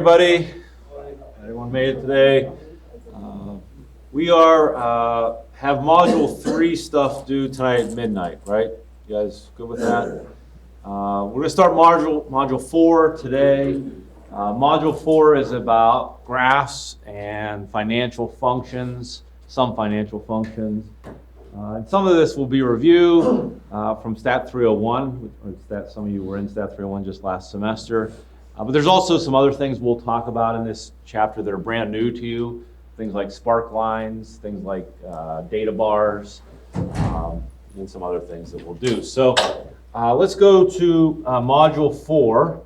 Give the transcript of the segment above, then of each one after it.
Everybody, everyone made it today. We have module 3 stuff due tonight at midnight, right? You guys good with that? We're going to start module 4 today. Module 4 is about graphs and financial functions, some financial functions. And some of this will be review from Stat 301, some of you were in Stat 301 just last semester. But there's also some other things we'll talk about in this chapter that are brand new to you. Things like sparklines, things like data bars, and some other things that we'll do. So let's go to module 4.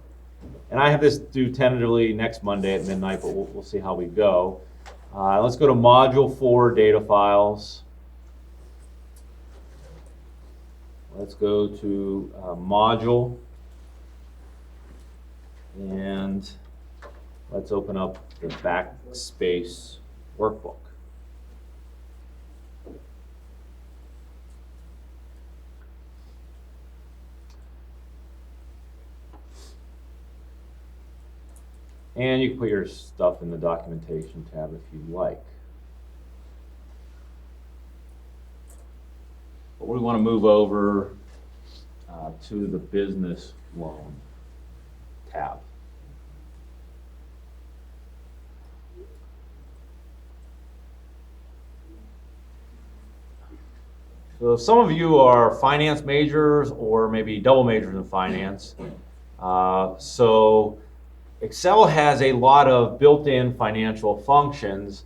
And I have this due tentatively next Monday at midnight, but we'll see how we go. Let's go to module 4, data files. Let's go to module. And let's open up the backspace workbook. And you can put your stuff in the documentation tab if you like. But we want to move over to the business loan tab. So some of you are finance majors or maybe double majors in finance. So Excel has a lot of built-in financial functions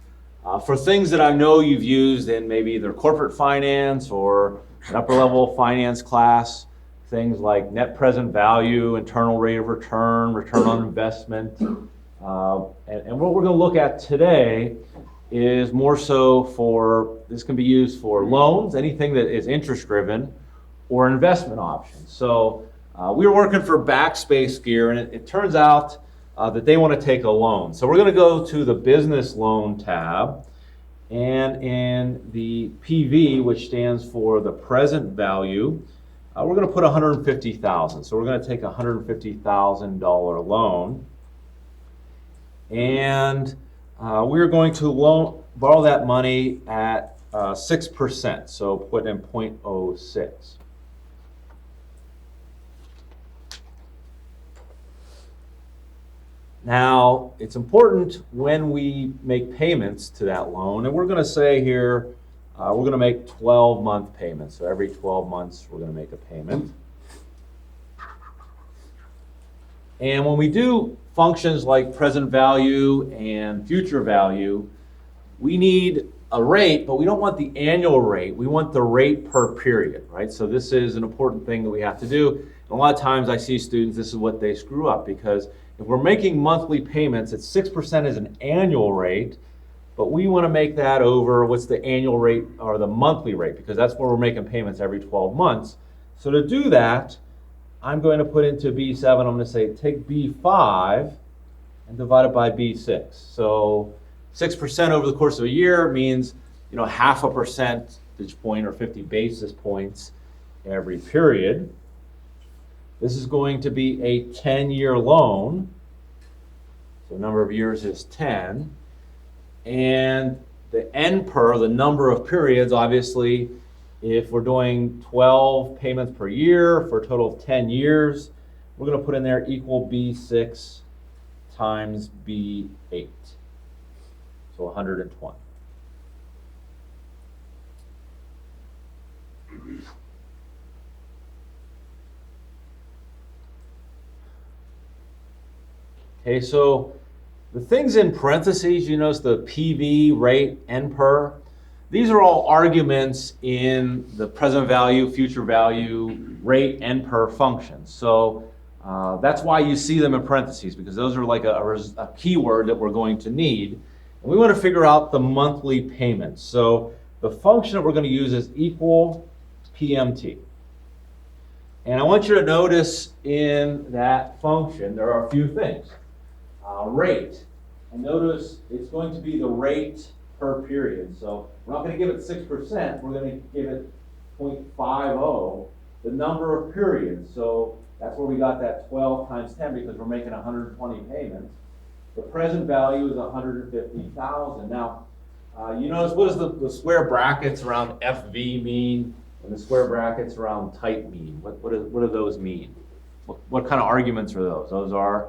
for things that I know you've used in maybe either corporate finance or an upper level finance class. Things like net present value, internal rate of return, return on investment. And what we're going to look at today is more so this can be used for loans, anything that is interest driven, or investment options. So we were working for Backspace Gear, and it turns out that they want to take a loan. So we're going to go to the business loan tab, and in the PV, which stands for the present value, we're going to put $150,000. So we're going to take a $150,000 loan, and we're going to borrow that money at 6%. So put in 0.06. Now, it's important when we make payments to that loan, and we're going to say here, we're going to make 12-month payments. So every 12 months, we're going to make a payment. And when we do functions like present value and future value, we need a rate, but we don't want the annual rate. We want the rate per period, right? So this is an important thing that we have to do. And a lot of times I see students, this is what they screw up, because if we're making monthly payments, it's 6% is an annual rate, but we want to make that over what's the annual rate or the monthly rate, because that's where we're making payments every 12 months. So to do that, I'm going to put into B7, I'm going to say take B5 and divide it by B6. So 6% over the course of a year means, half a percentage point or 50 basis points every period. This is going to be a 10-year loan. So the number of years is 10. And the NPER, the number of periods, obviously, if we're doing 12 payments per year for a total of 10 years, we're going to put in there equal B6 times B8. So 120. Okay, so the things in parentheses, you notice the PV, rate, NPER. These are all arguments in the present value, future value, rate, NPER functions. So that's why you see them in parentheses, because those are like a keyword that we're going to need. And we want to figure out the monthly payments. So the function that we're going to use is equal PMT. And I want you to notice in that function, there are a few things. Rate. And notice it's going to be the rate per period. So we're not going to give it 6%, we're going to give it 0.50, the number of periods. So that's where we got that 12 times 10, because we're making 120 payments. The present value is 150,000. Now, you notice what does the square brackets around FV mean and the square brackets around type mean? What do those mean? What kind of arguments are those? Those are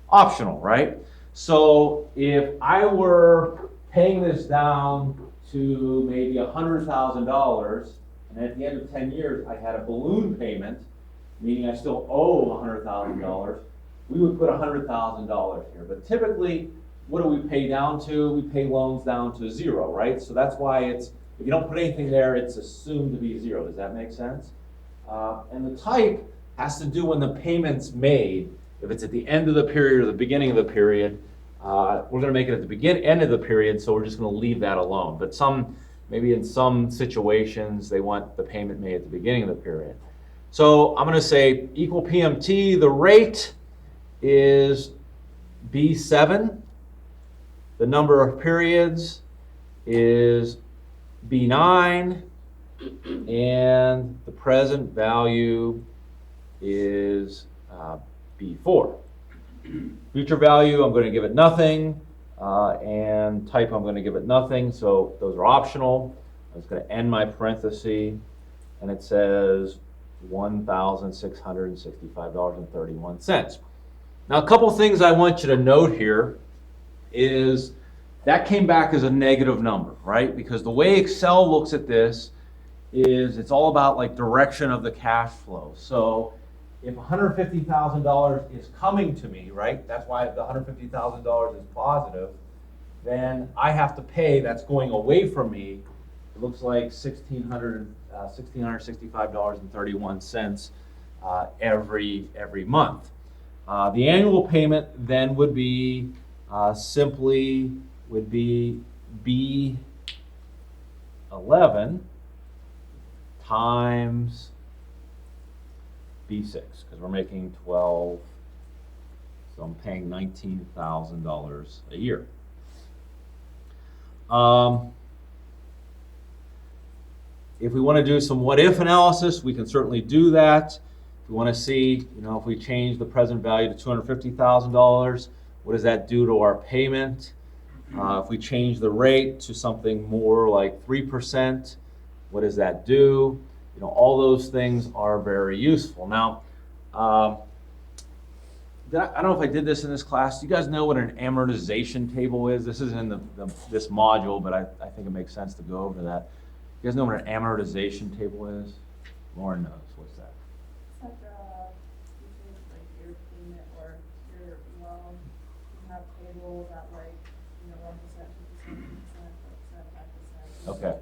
optional, right? So if I were paying this down to maybe $100,000, and at the end of 10 years I had a balloon payment, meaning I still owe $100,000, we would put $100,000 here. But typically, what do we pay down to? We pay loans down to 0, right? So that's why it's, if you don't put anything there, it's assumed to be 0. Does that make sense? And the type has to do when the payment's made. If it's at the end of the period or the beginning of the period, we're going to make it at the end of the period, so we're just going to leave that alone. But maybe in some situations, they want the payment made at the beginning of the period. So I'm going to say equal PMT, the rate is B7. The number of periods is B9. And the present value is B4. Future value, I'm going to give it nothing. And type, I'm going to give it nothing. So those are optional. I'm just going to end my parenthesis. And it says $1,665.31. Now, a couple things I want you to note here is that came back as a negative number, right? Because the way Excel looks at this is it's all about like direction of the cash flow. So if $150,000 is coming to me, right? That's why the $150,000 is positive. Then I have to pay, that's going away from me. It looks like $1,665.31 every month. The annual payment then would be simply B11 times B6, because we're making 12, so I'm paying $19,000 a year. If we want to do some what-if analysis, we can certainly do that. If we want to see, if we change the present value to $250,000, what does that do to our payment? If we change the rate to something more like 3%, what does that do? All those things are very useful. Now, I don't know if I did this in this class. Do you guys know what an amortization table is? This isn't in this module, but I think it makes sense to go over that. You guys know what an amortization table is? Lauren knows. What's that? It's like your payment or your loan. You have payable that 1%, 2%, 3%, 4%, 5%. Okay.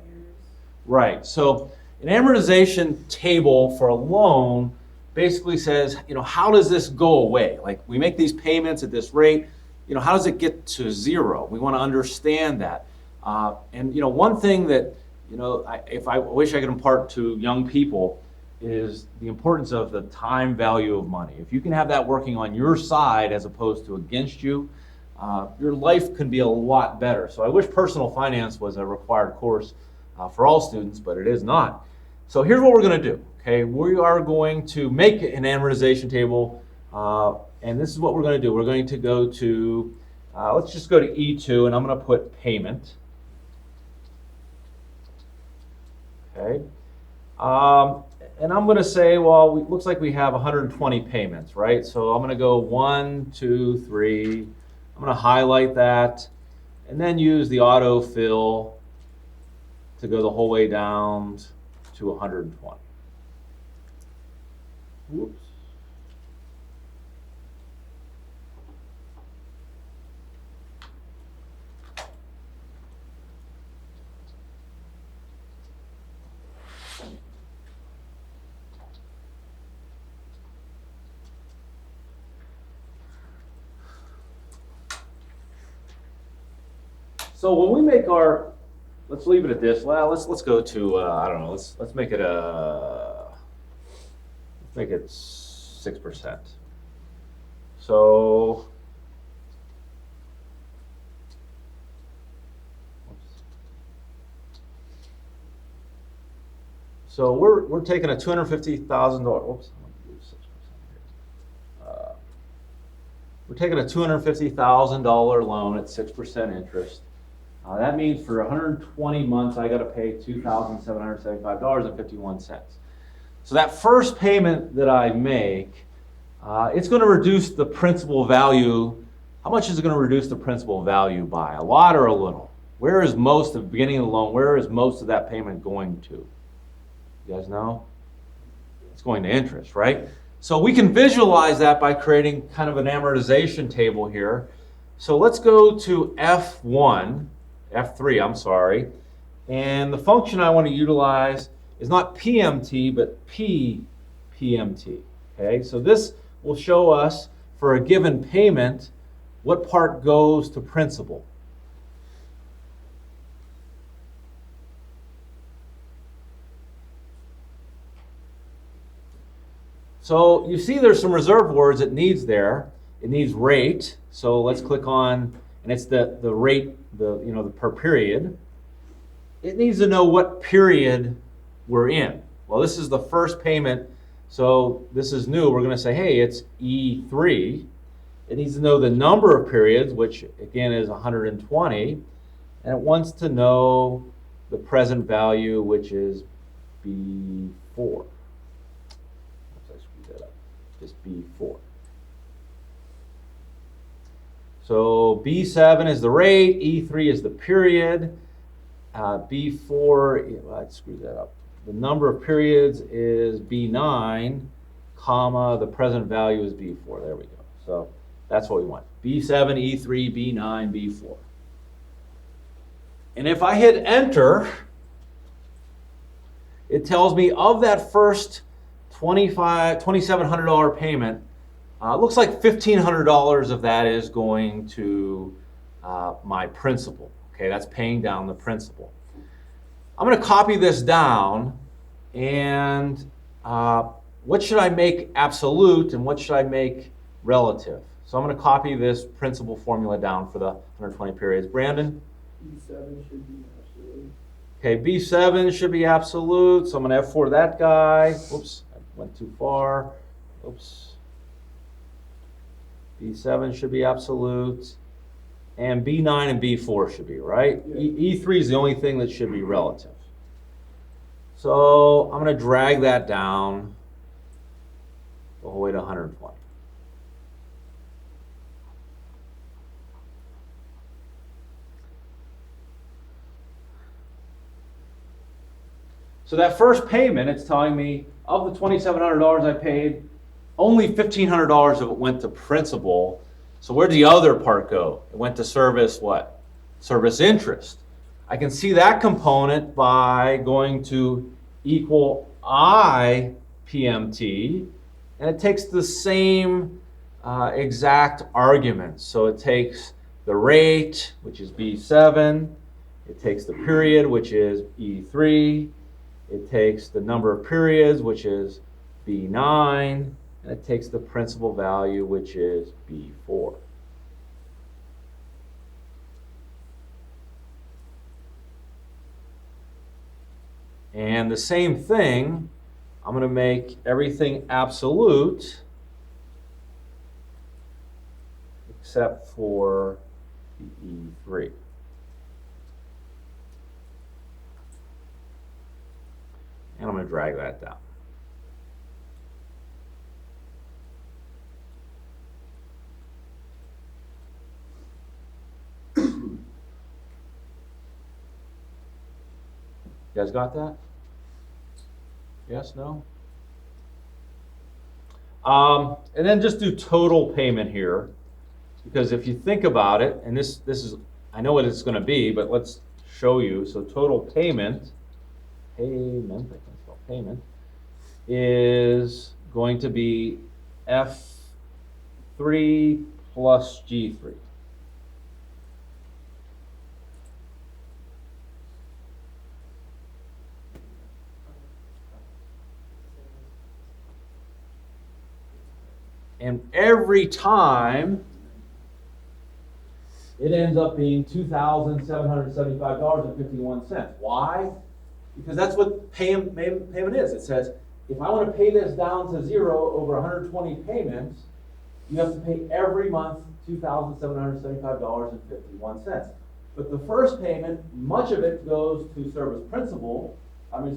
Right. So an amortization table for a loan basically says, how does this go away? Like we make these payments at this rate, how does it get to 0? We want to understand that. And one thing that, I wish I could impart to young people is the importance of the time value of money. If you can have that working on your side as opposed to against you, your life can be a lot better. So I wish personal finance was a required course for all students, but it is not. So here's what we're going to do. Okay, we are going to make an amortization table, and this is what we're going to do. We're going to go to, let's just go to E2, and I'm going to put payment. Okay, and I'm going to say, well, it looks like we have 120 payments, right? So I'm going to go 1, 2, 3. I'm going to highlight that, and then use the autofill to go the whole way down to 120. Whoops. So when we make our, let's leave it at this. Well, let's go to I don't know. Let's make it 6%. So we're taking a $250,000. Whoops. we're taking a $250,000 loan at 6% interest. That means for 120 months, I got to pay $2,775.51. So that first payment that I make, it's going to reduce the principal value. How much is it going to reduce the principal value by? A lot or a little? Where is most of the beginning of the loan, where is most of that payment going to? You guys know? It's going to interest, right? So we can visualize that by creating kind of an amortization table here. So let's go to F3, I'm sorry. And the function I want to utilize is not PMT, but PPMT. Okay, so this will show us for a given payment what part goes to principal. So you see there's some reserved words it needs there. It needs rate. So let's click on, and it's the rate, the per period. It needs to know what period we're in. Well, this is the first payment, so this is new. We're going to say, hey, it's E3. It needs to know the number of periods, which again is 120, and it wants to know the present value, which is B4. Just B4. So B7 is the rate, E3 is the period, B4, I screwed that up. The number of periods is B9, comma, the present value is B4. There we go. So that's what we want. B7, E3, B9, B4. And if I hit enter, it tells me of that first $2,700 payment, looks like $1,500 of that is going to my principal. Okay, that's paying down the principal. I'm going to copy this down, and what should I make absolute and what should I make relative? So I'm going to copy this principal formula down for the 120 periods. Brandon? B7 should be absolute. Okay, B7 should be absolute, so I'm going to F4 that guy. Oops. Went too far. Oops. B7 should be absolute. And B9 and B4 should be, right? Yeah. E3 is the only thing that should be relative. So I'm going to drag that down the whole way to 120. So that first payment, it's telling me of the $2,700 I paid, only $1,500 of it went to principal. So where'd the other part go? It went to service what? Service interest. I can see that component by going to equal I PMT, and it takes the same exact arguments. So it takes the rate, which is B7, it takes the period, which is E3, it takes the number of periods, which is B9, and it takes the principal value, which is B4. And the same thing, I'm going to make everything absolute except for the E3. And I'm going to drag that down. You guys got that? Yes, no? And then just do total payment here, because if you think about it, and this is, I know what it's going to be, but let's show you. So total payment, I can spell payment, is going to be F3 plus G3. And every time, it ends up being $2,775.51. Why? Because that's what payment is. It says, if I want to pay this down to zero over 120 payments, you have to pay every month $2,775.51. But the first payment, much of it goes to service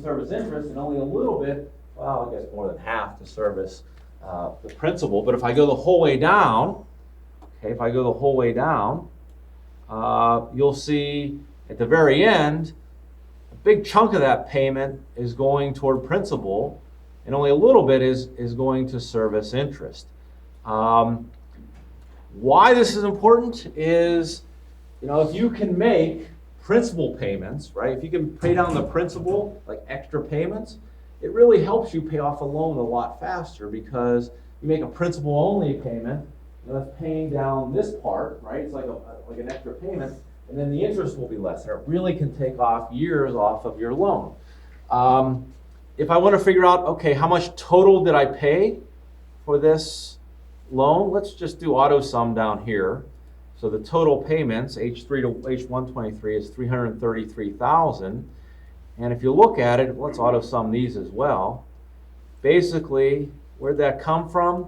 service interest, and only a little bit, well, I guess more than half to service the principal. But if I go the whole way down, you'll see at the very end, a big chunk of that payment is going toward principal, and only a little bit is going to service interest. Why this is important is, if you can make principal payments, right? If you can pay down the principal, like extra payments, it really helps you pay off a loan a lot faster, because you make a principal-only payment, that's paying down this part, right? It's like an extra payment, and then the interest will be less. And it really can take off years off of your loan. If I want to figure out, okay, how much total did I pay for this loan? Let's just do auto sum down here. So the total payments, H3 to H123, is $333,000. And if you look at it, let's auto sum these as well. Basically, where'd that come from?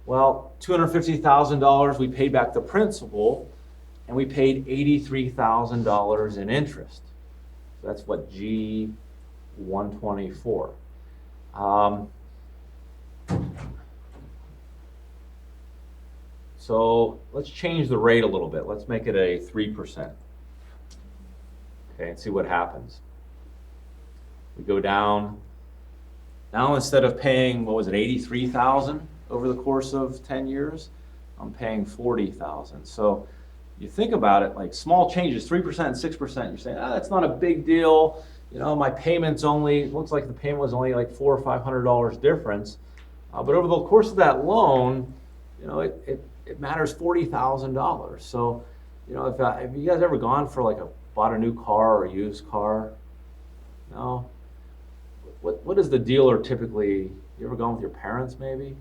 Well, $250,000 we paid back the principal, and we paid $83,000 in interest. So that's what G124. So let's change the rate a little bit. Let's make it a 3%. Okay, and see what happens. We go down. Now instead of paying, $83,000 over the course of 10 years, I'm paying $40,000. So you think about it, like small changes, 3% and 6%, you're saying, that's not a big deal. My payment's looks like the payment was only like $400 or $500 difference. But over the course of that loan, it matters $40,000. So, if you guys ever gone for bought a new car or a used car? No? What is the dealer typically, you ever gone with your parents maybe?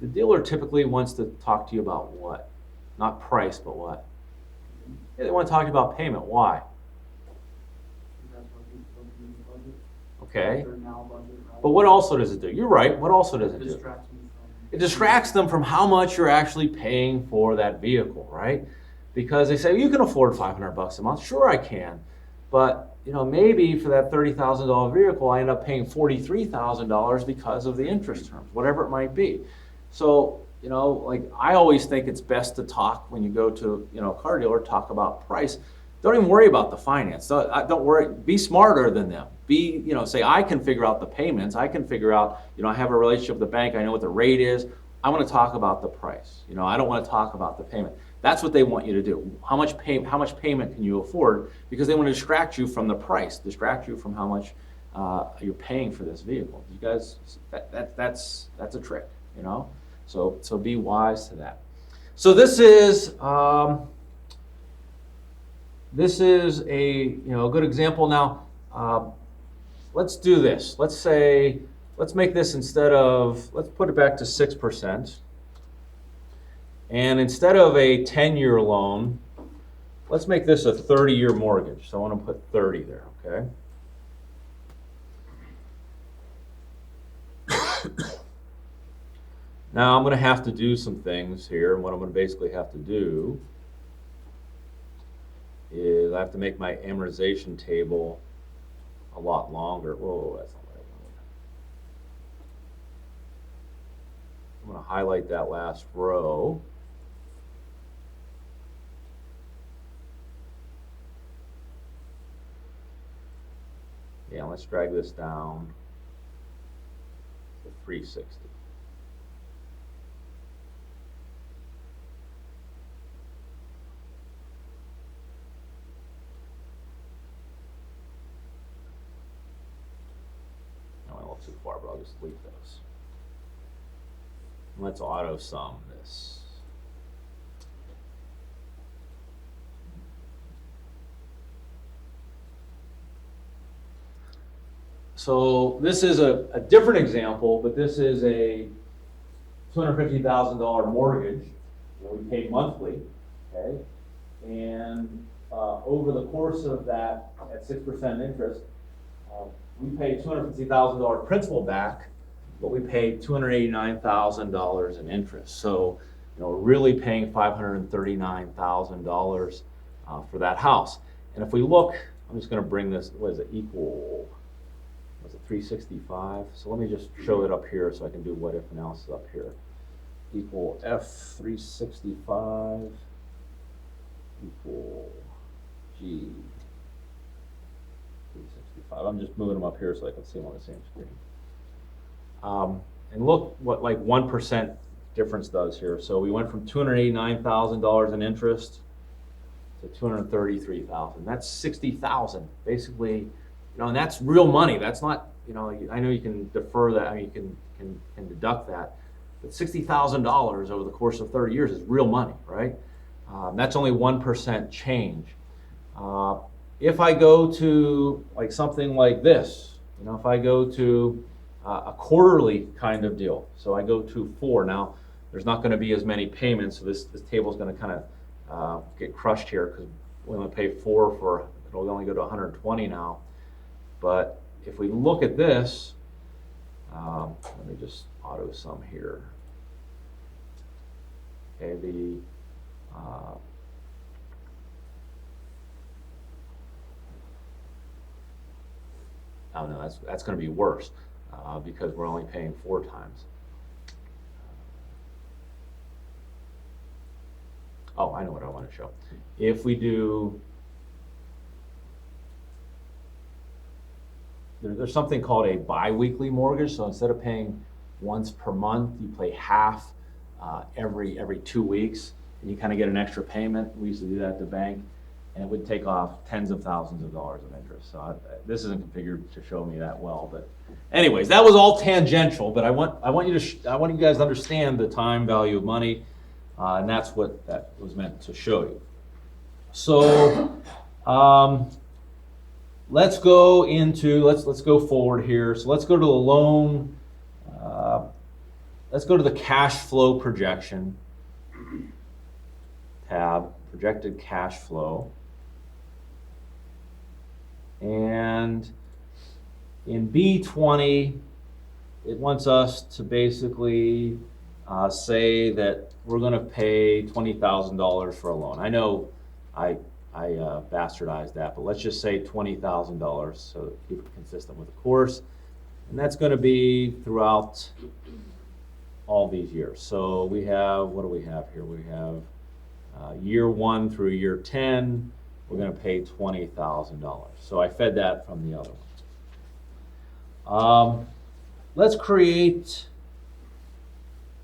The dealer typically wants to talk to you about what? Not price, but what? Yeah, they want to talk to you about payment. Why? Okay. But what also does it do? You're right. What also does it do? It distracts them from how much you're actually paying for that vehicle, right? Because they say, you can afford $500 a month. Sure, I can. But maybe for that $30,000 vehicle, I end up paying $43,000 because of the interest terms, whatever it might be. So, I always think it's best to talk when you go to, a car dealer, talk about price. Don't even worry about the finance. Don't worry. Be smarter than them. Say, I can figure out the payments. I can figure out, I have a relationship with the bank. I know what the rate is. I want to talk about the price. I don't want to talk about the payment. That's what they want you to do. How much payment can you afford? Because they want to distract you from the price, distract you from how much you're paying for this vehicle. You guys, that's a trick, So be wise to that. So this is a good example. Now, let's do this. Let's make this let's put it back to 6%. And instead of a 10-year loan, let's make this a 30-year mortgage. So I want to put 30 there, okay? Now I'm going to have to do some things here. And what I'm going to basically have to do is I have to make my amortization table a lot longer. Whoa, that's not what I wanted. I'm going to highlight that last row. Yeah, let's drag this down to 360. No, I won't too far, but I'll just delete those. Let's auto sum this. So this is a different example, but this is a $250,000 mortgage that we pay monthly, okay? And over the course of that, at 6% interest, we pay $250,000 principal back, but we pay $289,000 in interest. So we're really paying $539,000 for that house. And if we look, I'm just going to bring this, what is it, equal, was it 365? So let me just show it up here so I can do what if analysis up here. Equal F365 equal G 365. I'm just moving them up here so I can see them on the same screen. And look what like 1% difference does here. So we went from $289,000 in interest to $233,000. That's $60,000 basically, and that's real money. That's not, I know you can defer that. I mean, you can deduct that, but $60,000 over the course of 30 years is real money, right? That's only 1% change. If I go to like something like this, if I go to a quarterly kind of deal, so I go to 4 now. There's not going to be as many payments, so this table is going to kind of get crushed here because we only pay 4 for, it'll only go to 120 now. But if we look at this, let me just auto sum here. Okay, oh no, that's going to be worse because we're only paying 4 times. Oh, I know what I want to show. If we do, there's something called a bi-weekly mortgage. So instead of paying once per month, you pay half every 2 weeks, and you kind of get an extra payment. We used to do that at the bank, and it would take off tens of thousands of dollars of interest. So this isn't configured to show me that well, but anyways, that was all tangential. But I want you guys to understand the time value of money. And that's what that was meant to show you. So let's go forward here. So let's go to the loan. Let's go to the cash flow projection tab, projected cash flow. And in B20, it wants us to basically say that we're going to pay $20,000 for a loan. I know I bastardized that, but let's just say $20,000 so that keep it consistent with the course. And that's going to be throughout all these years. So we have, what do we have here? We have year 1 through year 10, we're going to pay $20,000. So I fed that from the other one. Let's create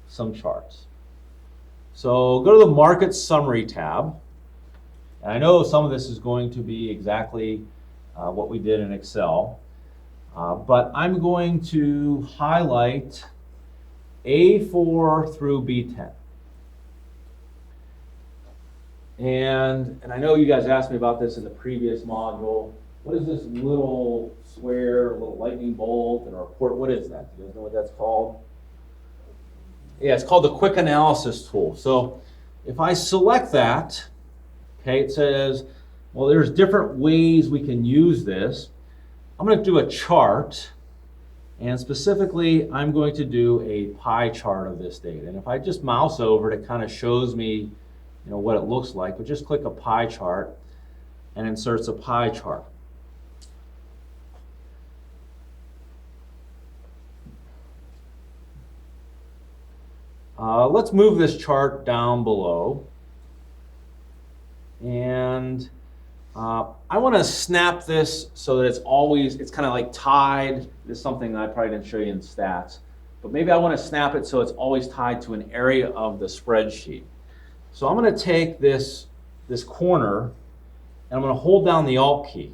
some charts. So go to the market summary tab. And I know some of this is going to be exactly what we did in Excel, but I'm going to highlight A4 through B10. And I know you guys asked me about this in the previous module. What is this little square, little lightning bolt and a report? What is that? Do you guys know what that's called? Yeah, it's called the quick analysis tool. So if I select that, okay, it says, well, there's different ways we can use this. I'm going to do a chart, and specifically, I'm going to do a pie chart of this data. And if I just mouse over it, it kind of shows me, what it looks like. But just click a pie chart and inserts a pie chart. Let's move this chart down below. And I want to snap this so that it's kind of like tied. This is something that I probably didn't show you in stats. But maybe I want to snap it so it's always tied to an area of the spreadsheet. So I'm going to take this corner, and I'm going to hold down the Alt key.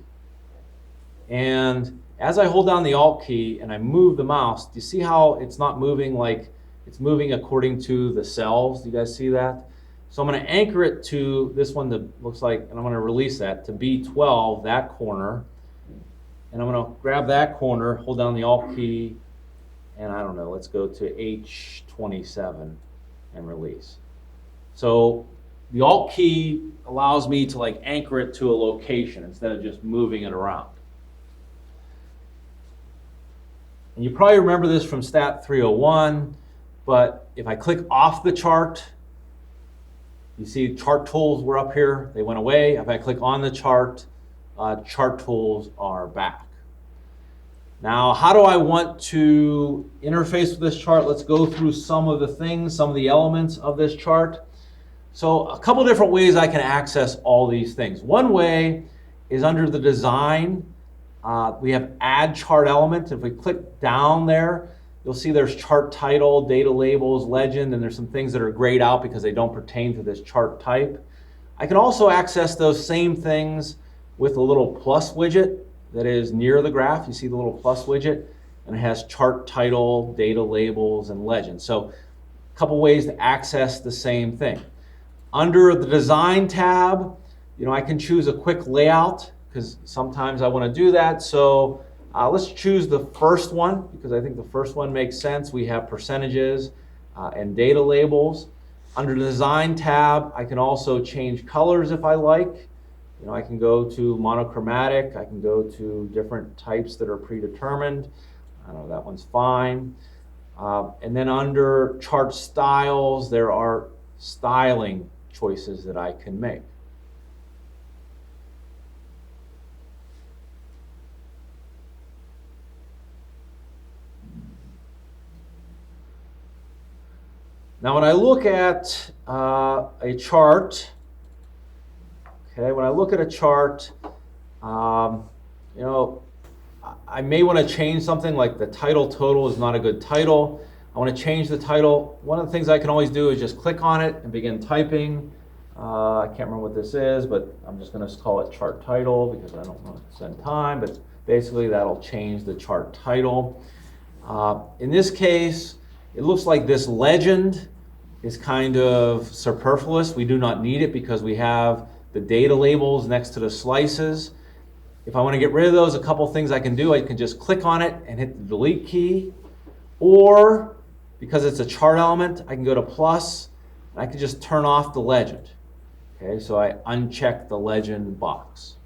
And as I hold down the Alt key and I move the mouse, do you see how it's not moving like it's moving according to the cells? Do you guys see that? So I'm going to anchor it to this one that looks like, and I'm going to release that to B12, that corner. And I'm going to grab that corner, hold down the Alt key, and I don't know, let's go to H27 and release. So the Alt key allows me to like anchor it to a location instead of just moving it around. And you probably remember this from Stat 301, but if I click off the chart, You see chart tools were up here, they went away. If I click on the chart, chart tools are back. Now, how do I want to interface with this chart? Let's go through some of the things, some of the elements of this chart. So a couple different ways I can access all these things. One way is under the design. We have add chart element. If we click down there, you'll see there's chart title, data labels, legend, and there's some things that are grayed out because they don't pertain to this chart type. I can also access those same things with a little plus widget that is near the graph. You see the little plus widget, and it has chart title, data labels, and legend. So a couple ways to access the same thing. Under the design tab, I can choose a quick layout because sometimes I want to do that. So let's choose the first one because I think the first one makes sense. We have percentages and data labels. Under the design tab, I can also change colors if I like. I can go to monochromatic. I can go to different types that are predetermined. I don't know, that one's fine. And then under chart styles, there are styling choices that I can make. Now, when I look at a chart, when I look at a chart, I may want to change something like the title total is not a good title. I want to change the title. One of the things I can always do is just click on it and begin typing. I can't remember what this is, but I'm just going to call it chart title because I don't want to spend time, but basically that'll change the chart title. In this case, it looks like this legend is kind of superfluous. We do not need it because we have the data labels next to the slices. If I want to get rid of those, a couple things I can do. I can just click on it and hit the delete key. Or, because it's a chart element, I can go to plus, and I can just turn off the legend. Okay, so I uncheck the legend box.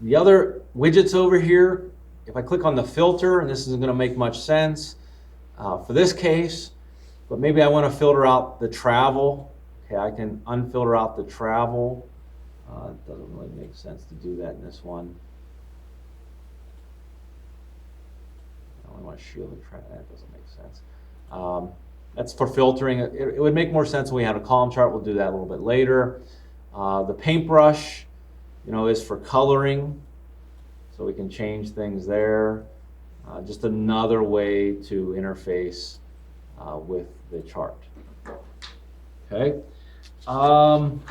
The other widgets over here, if I click on the filter, and this isn't going to make much sense for this case, but maybe I want to filter out the travel. Okay, I can unfilter out the travel. It doesn't really make sense to do that in this one. I only want to shield the travel. That doesn't make sense. That's for filtering. It would make more sense when we had a column chart. We'll do that a little bit later. The paintbrush, is for coloring. So we can change things there. Just another way to interface with the chart. Okay. I'm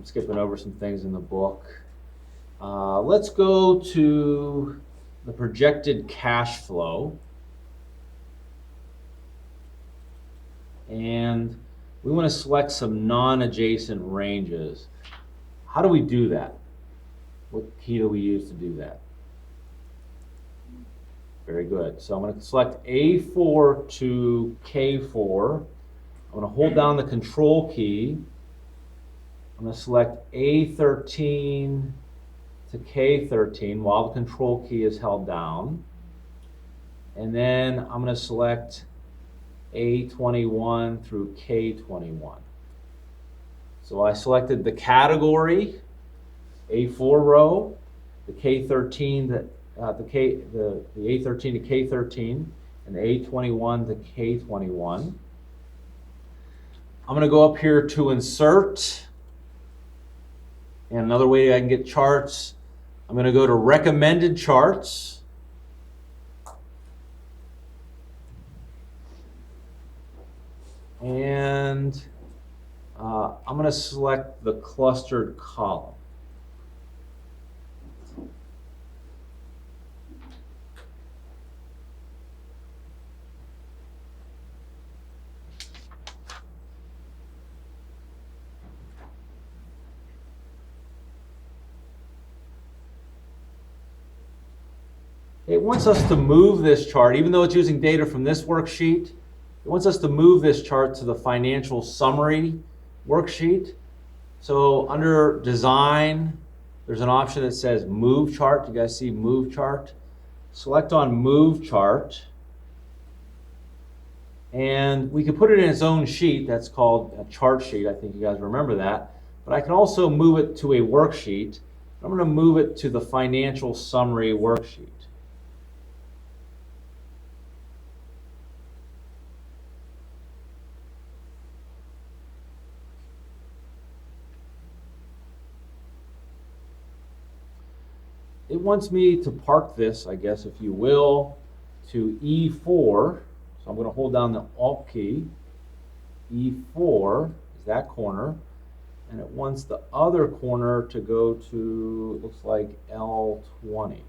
skipping over some things in the book. Let's go to the projected cash flow. And we want to select some non-adjacent ranges. How do we do that? What key do we use to do that? Very good. So I'm going to select A4 to K4. I'm going to hold down the control key. I'm going to select A13 to K13 while the control key is held down. And then I'm going to select A21 through K21. So I selected the category, A4 row, the K13, the A13 to K13, and the A21 to K21. I'm going to go up here to insert. And another way I can get charts, I'm going to go to recommended charts. And I'm going to select the clustered column. It wants us to move this chart, even though it's using data from this worksheet, it wants us to move this chart to the financial summary worksheet. So under design, there's an option that says move chart. You guys see move chart? Select on move chart. And we can put it in its own sheet. That's called a chart sheet. I think you guys remember that. But I can also move it to a worksheet. I'm going to move it to the financial summary worksheet. It wants me to park this, I guess, if you will, to E4. So I'm going to hold down the Alt key. E4 is that corner. And it wants the other corner to go to, it looks like L20.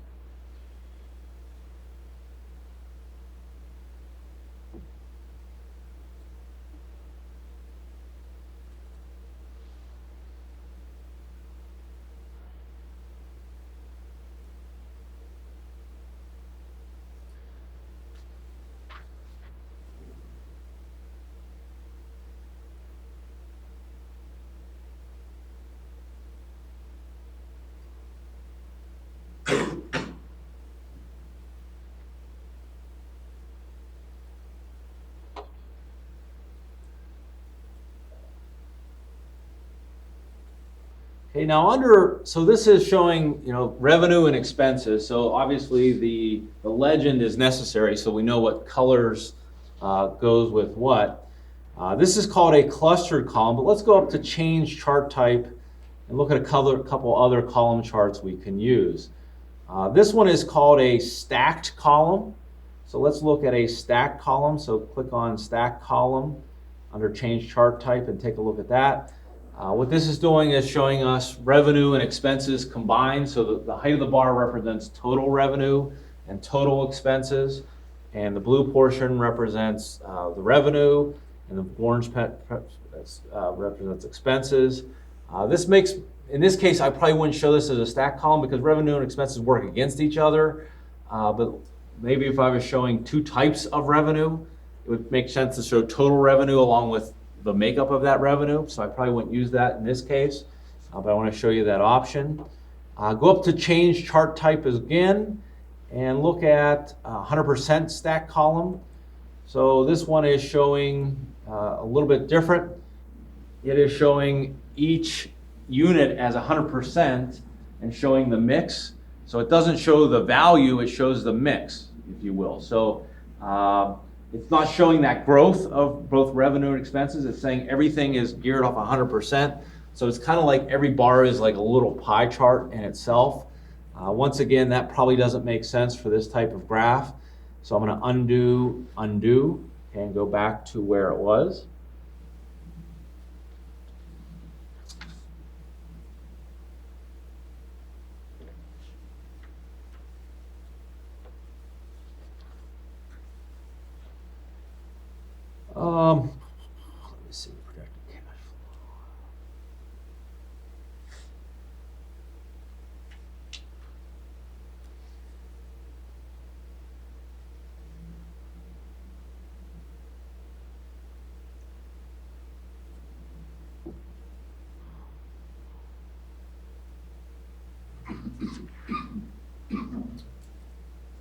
Okay, now so this is showing, revenue and expenses. So obviously the legend is necessary so we know what colors goes with what. This is called a clustered column, but let's go up to change chart type and look at a couple other column charts we can use. This one is called a stacked column. So let's look at a stacked column. So click on stacked column under change chart type and take a look at that. What this is doing is showing us revenue and expenses combined. So the height of the bar represents total revenue and total expenses. And the blue portion represents the revenue, and the orange represents expenses. In this case, I probably wouldn't show this as a stack column because revenue and expenses work against each other. But maybe if I was showing two types of revenue, it would make sense to show total revenue along with the makeup of that revenue. So I probably wouldn't use that in this case, but I want to show you that option. Go up to change chart type again and look at 100% stack column. So this one is showing a little bit different. It is showing each unit as 100% and showing the mix. So it doesn't show the value, it shows the mix, if you will. So it's not showing that growth of both revenue and expenses. It's saying everything is geared off 100%. So it's kind of like every bar is like a little pie chart in itself. Once again, that probably doesn't make sense for this type of graph. So I'm going to undo, and go back to where it was. Let me see, projected cash flow.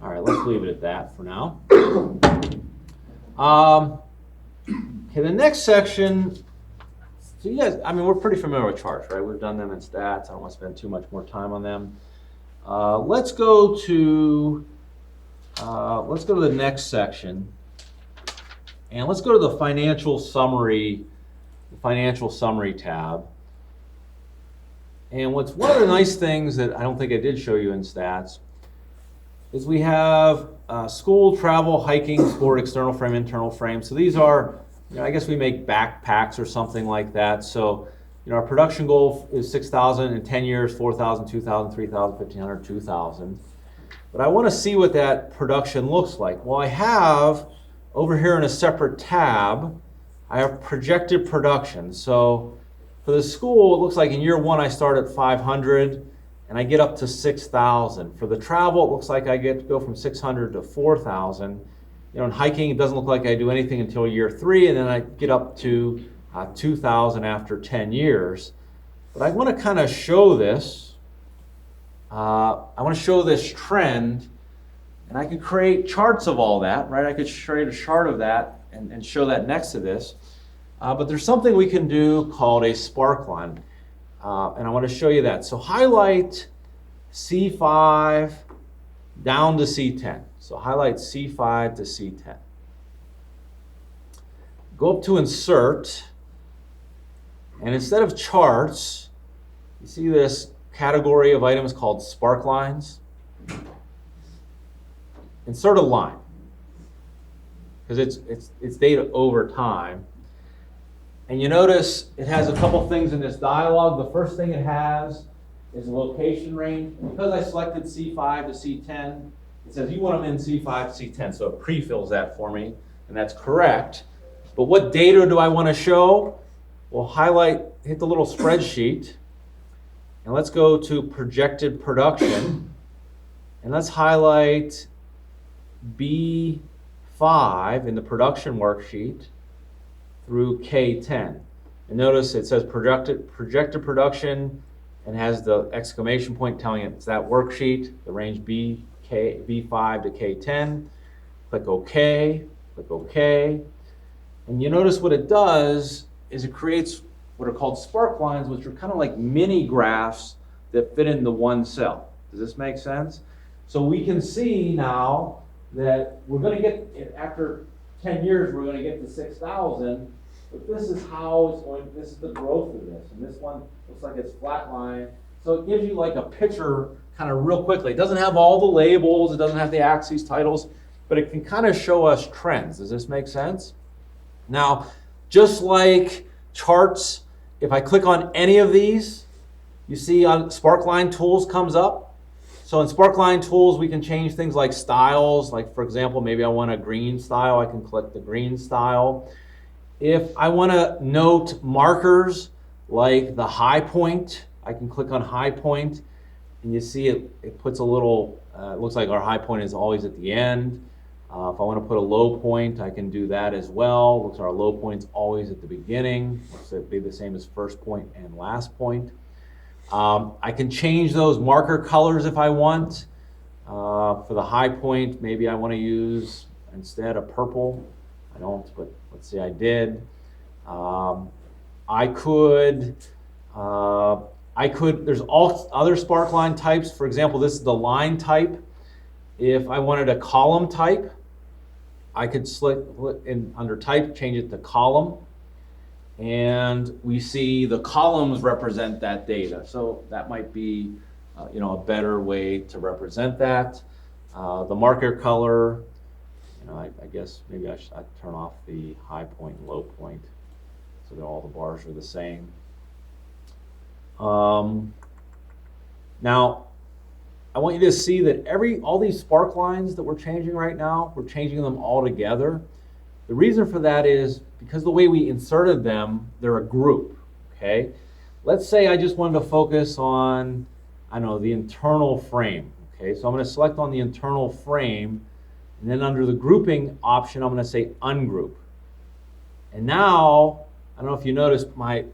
All right, let's leave it at that for now. Okay, the next section, so you guys, we're pretty familiar with charts, right? We've done them in stats. I don't want to spend too much more time on them. Let's go to the next section, and let's go to the financial summary tab. And one of the nice things that I don't think I did show you in stats is we have school, travel, hiking, sport, external frame, internal frame. So these are, I guess we make backpacks or something like that. So, our production goal is 6,000 in 10 years, 4,000, 2,000, 3,000, 1,500, 2,000. But I want to see what that production looks like. Well, I have over here in a separate tab, I have projected production. So for the school, it looks like in year one I start at 500, and I get up to 6,000. For the travel, it looks like I get to go from 600 to 4,000. In hiking, it doesn't look like I do anything until year 3, and then I get up to 2,000 after 10 years. But I want to kind of show this. I want to show this trend, and I could create charts of all that, right? I could create a chart of that and show that next to this. But there's something we can do called a sparkline, and I want to show you that. So highlight C5 down to C10. So highlight C5 to C10. Go up to Insert, and instead of charts, you see this category of items called sparklines. Insert a line, because it's data over time. And you notice it has a couple things in this dialog. The first thing it has is a location range. Because I selected C5 to C10, it says you want them in C5 to C10, so it pre-fills that for me, and that's correct. But what data do I want to show? Well, hit the little spreadsheet, and let's go to projected production, and let's highlight B5 in the production worksheet through K10. And notice it says projected production and has the exclamation point telling it it's that worksheet, the range B5 to K10. Click OK, click OK. And you notice what it does is it creates what are called sparklines, which are kind of like mini graphs that fit into one cell. Does this make sense? So we can see now that we're going to get, after 10 years, we're going to get to 6,000. But this is how it's going, this is the growth of this. And this one looks like it's flatline. So it gives you like a picture kind of real quickly. It doesn't have all the labels, it doesn't have the axes, titles, but it can kind of show us trends. Does this make sense? Now, just like charts, if I click on any of these, you see on Sparkline Tools comes up. So in Sparkline Tools, we can change things like styles. Like for example, maybe I want a green style, I can click the green style. If I want to note markers like the high point, I can click on high point, and you see it puts a little, it looks like our high point is always at the end. If I want to put a low point, I can do that as well. Looks like our low point's always at the beginning. Looks like it'd be the same as first point and last point. I can change those marker colors if I want. For the high point, maybe I want to use instead a purple. I don't, but let's say I did. I could, there's all other sparkline types. For example, this is the line type. If I wanted a column type, I could select in under type, change it to column. And we see the columns represent that data. So that might be a better way to represent that. The marker color, I guess maybe I'd turn off the high point and low point so that all the bars are the same. Now, I want you to see that all these spark lines that we're changing right now, we're changing them all together. The reason for that is because the way we inserted them, they're a group, okay? Let's say I just wanted to focus on, the internal frame, okay? So I'm going to select on the internal frame, and then under the grouping option, I'm going to say ungroup. And now, I don't know if you noticed, my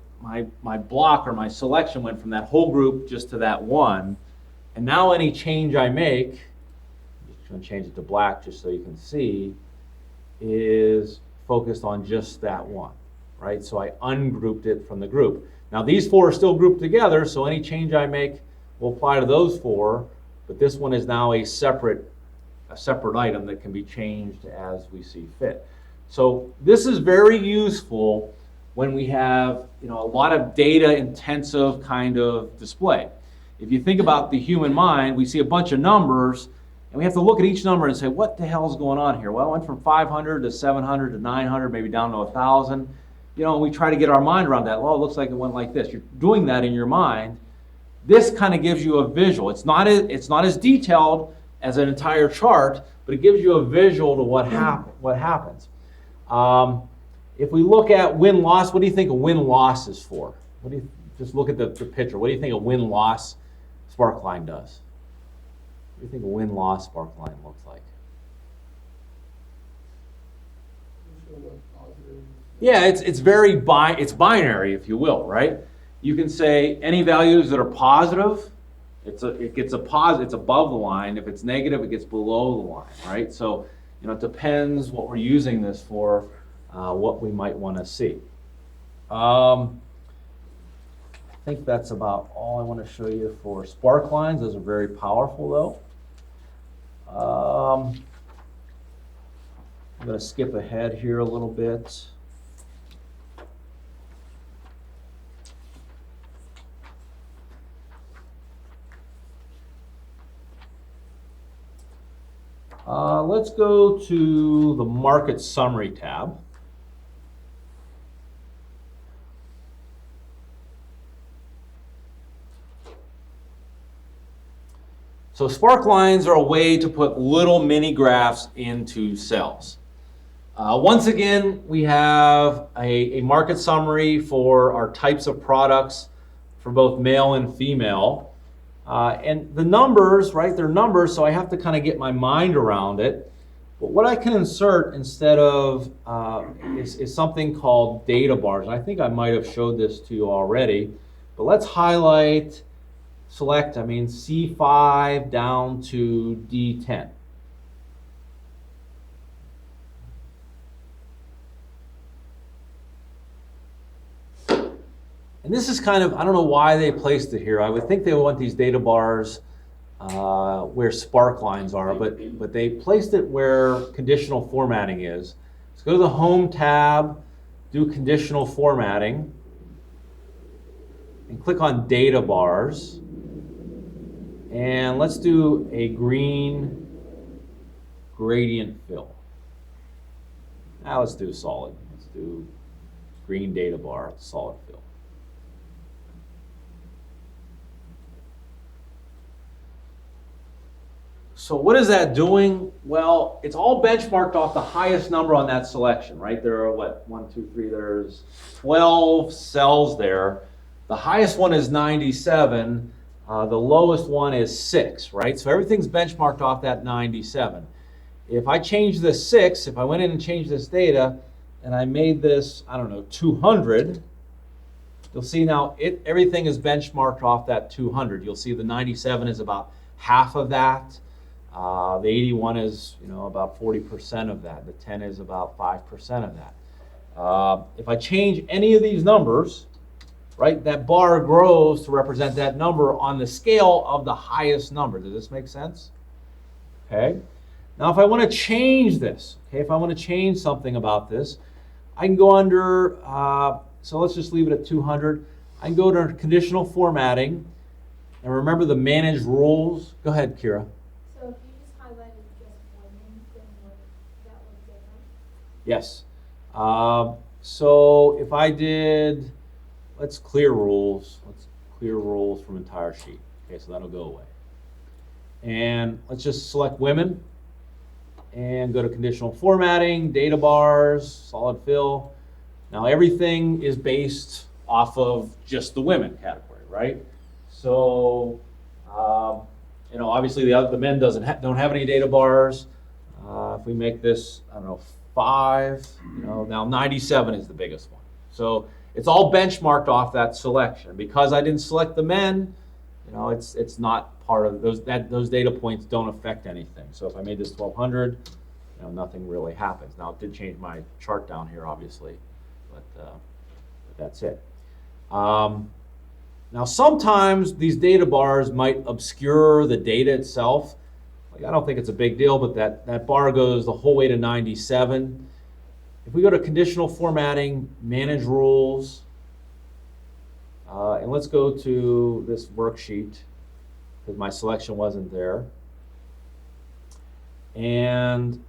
block or my selection went from that whole group just to that one. And now any change I make, I'm just going to change it to black just so you can see, is focused on just that one, right? So I ungrouped it from the group. Now these four are still grouped together, so any change I make will apply to those four, but this one is now a separate item that can be changed as we see fit. So this is very useful when we have a lot of data intensive kind of display. If you think about the human mind, we see a bunch of numbers, and we have to look at each number and say, what the hell is going on here? Well, it went from 500 to 700 to 900, maybe down to 1,000. And we try to get our mind around that. Well, it looks like it went like this. You're doing that in your mind. This kind of gives you a visual. It's not as detailed as an entire chart, but it gives you a visual to what happens. If we look at win-loss, what do you think a win-loss is for? Just look at the picture. What do you think a win-loss sparkline does? What do you think a win-loss sparkline looks like? Show what positive. Yeah, it's very it's binary, if you will, right? You can say any values that are positive, it gets a positive, it's above the line. If it's negative, it gets below the line, right? So, it depends what we're using this for, what we might want to see. I think that's about all I want to show you for sparklines. Those are very powerful, though. I'm going to skip ahead here a little bit. Let's go to the Market Summary tab. So sparklines are a way to put little mini graphs into cells. Once again, we have a market summary for our types of products for both male and female. And the numbers, right, they're numbers, so I have to kind of get my mind around it. But what I can insert instead of is something called data bars. And I think I might have showed this to you already. But let's highlight, select, C5 down to D10. And this is kind of, I don't know why they placed it here. I would think they would want these data bars where sparklines are, but they placed it where conditional formatting is. Let's go to the Home tab, do conditional formatting, and click on data bars. And let's do a green gradient fill. Now let's do solid. Let's do green data bar, solid fill. So what is that doing? Well, it's all benchmarked off the highest number on that selection, right? There are there's 12 cells there. The highest one is 97. The lowest one is 6, right? So everything's benchmarked off that 97. If I change this 6, if I went in and changed this data, and I made this, 200, you'll see now everything is benchmarked off that 200. You'll see the 97 is about half of that. The 81 is, about 40% of that. The 10 is about 5% of that. If I change any of these numbers, right, that bar grows to represent that number on the scale of the highest number. Does this make sense? Okay. Now, if I want to change this, if I want to change something about this, I can go under, so let's just leave it at 200. I can go to conditional formatting, and remember the manage rules. Go ahead, Kira. So if you just highlighted just women, then that would different? Yes. So if I did, let's clear rules. Let's clear rules from entire sheet. Okay, so that'll go away. And let's just select women and go to conditional formatting, data bars, solid fill. Now everything is based off of just the women category, right? So, obviously the men don't have any data bars. If we make this, 5, now 97 is the biggest one. So it's all benchmarked off that selection. Because I didn't select the men, it's not part of those data points don't affect anything. So if I made this 1200, nothing really happens. Now it did change my chart down here, obviously, but that's it. Now sometimes these data bars might obscure the data itself. Like, I don't think it's a big deal, but that bar goes the whole way to 97. If we go to conditional formatting, manage rules, and let's go to this worksheet because my selection wasn't there. And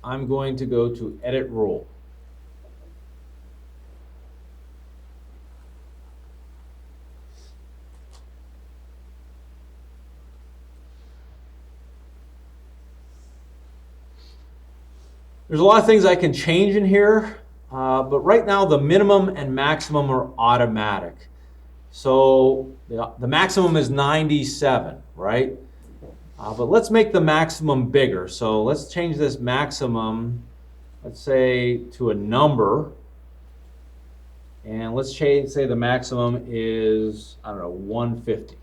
I'm going to go to edit rule. There's a lot of things I can change in here, but right now the minimum and maximum are automatic. So the maximum is 97, right? But let's make the maximum bigger. So let's change this maximum, let's say, to a number. And let's say the maximum is, I don't know, 150.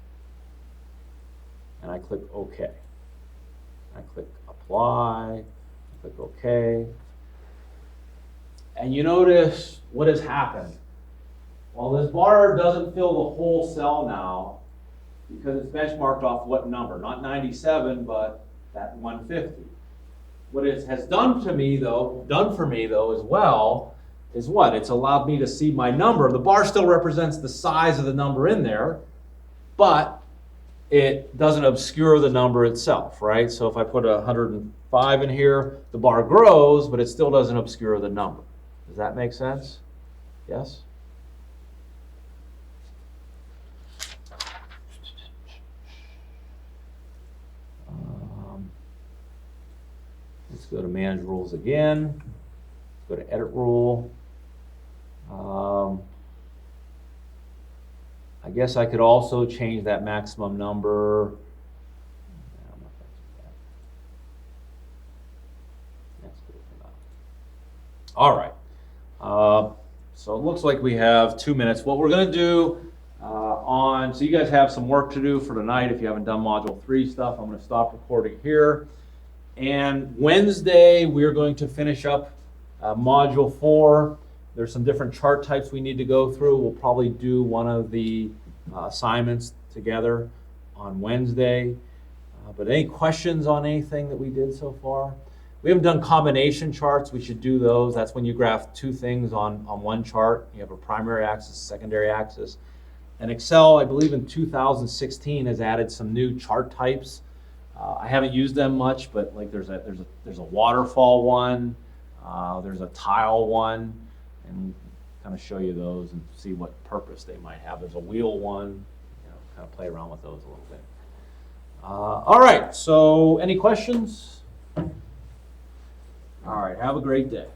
And I click OK. I click Apply, I click OK. And you notice what has happened. Well, this bar doesn't fill the whole cell now because it's benchmarked off what number? Not 97, but that 150. What it has done for me though as well, is what? It's allowed me to see my number. The bar still represents the size of the number in there, but it doesn't obscure the number itself, right? So if I put 105 in here, the bar grows, but it still doesn't obscure the number. Does that make sense? Yes? Let's go to Manage Rules again. Go to Edit Rule. I guess I could also change that maximum number. That's good for now. All right. So it looks like we have 2 minutes. What we're going to do so you guys have some work to do for tonight if you haven't done Module 3 stuff. I'm going to stop recording here. And Wednesday, we're going to finish up Module 4. There's some different chart types we need to go through. We'll probably do one of the assignments together on Wednesday. But any questions on anything that we did so far? We haven't done combination charts. We should do those. That's when you graph two things on one chart. You have a primary axis, secondary axis. And Excel, I believe in 2016, has added some new chart types. I haven't used them much, but like there's a waterfall one, there's a tile one, and kind of show you those and see what purpose they might have. There's a wheel one, kind of play around with those a little bit. All right, so any questions? All right, have a great day.